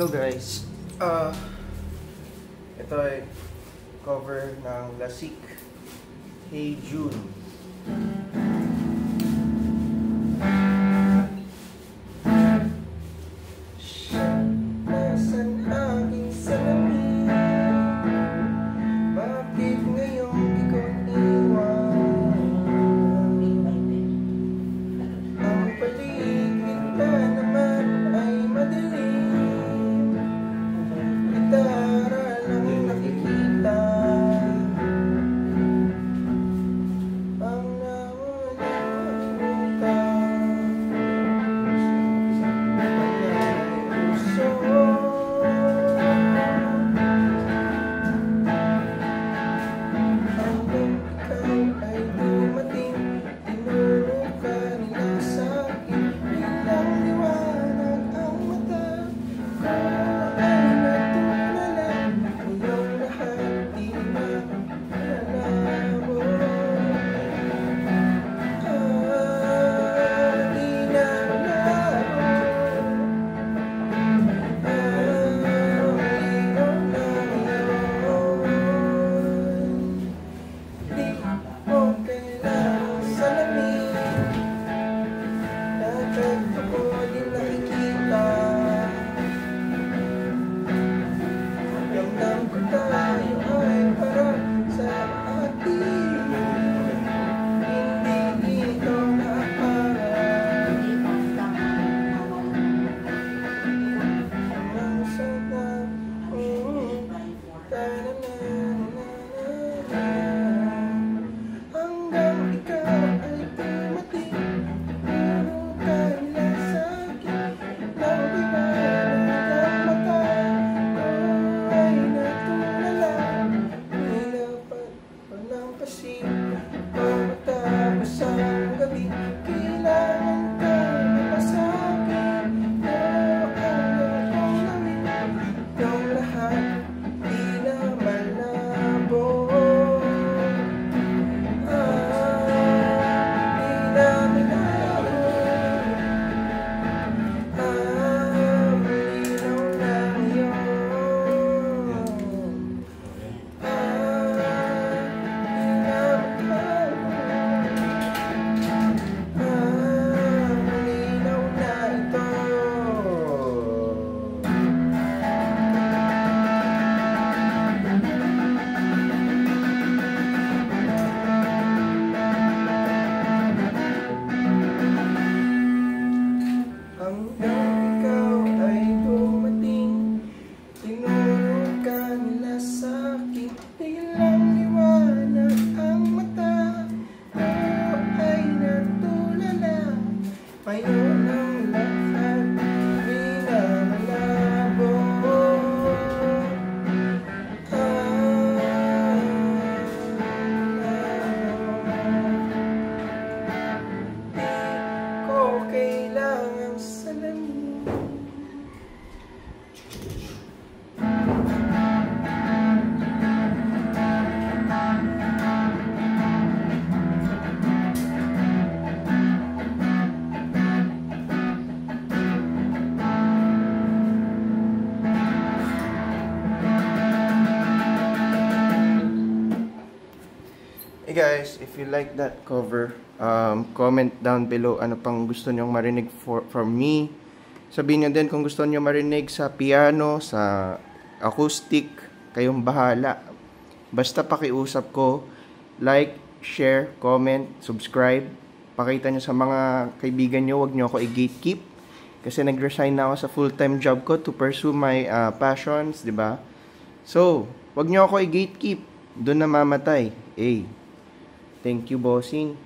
Hello guys, ito ay cover ng Lasik, Hey June. Nasaan aking salamin? Bakit ngayon ikaw iniwan? Ang paligid pa naman ay madilim, gitara lang nakikita. Ang nawalang utang kanya'y puso. Hanggang ikaw ay dumating, tinuro ka nila sa'kin. Bilang liwanag ang mata ko ay natulala. Ngayong lahat di na malabo. Di na malabo. Malinaw na ngayon. Di mo kailangang salamin, dapat ako din nakikita. Ramdam ko tayo ay para sa atin, hindi ikaw naaparang. Ang sarap, ta-na-na-na-na-na. Hanggang ikaw ay dumating, tinuro ka nila sa'kin. Nang liwanag ang mata ko ay natulala. Nilapat walang pasin, pagkatapos ang gabi. Kailangan ka na pa sa'kin, pero ayaw kong gawin. Yung lahat di na malabo. Di na malabo. Malinaw na ngayon. Di na malabo. Malinaw na ito. Hanggang ikaw ay dumating, tinuro ka nila sa'kin. Biglang liwanag ang mata ko ay natulala. Ngayon ang lahat di na malabo. Di ko kailangang salamin. Hey guys, if you like that cover, comment down below ano pang gusto nyong marinig from me. Sabihin nyo din kung gusto nyo marinig sa piano, sa acoustic, kayong bahala. Basta pakiusap ko, like, share, comment, subscribe. Pakita nyo sa mga kaibigan nyo, wag nyo ako i-gatekeep. Kasi nag-resign na ako sa full-time job ko to pursue my passions, di ba? So, wag nyo ako i-gatekeep. Doon na mamatay. Thank you, bossing.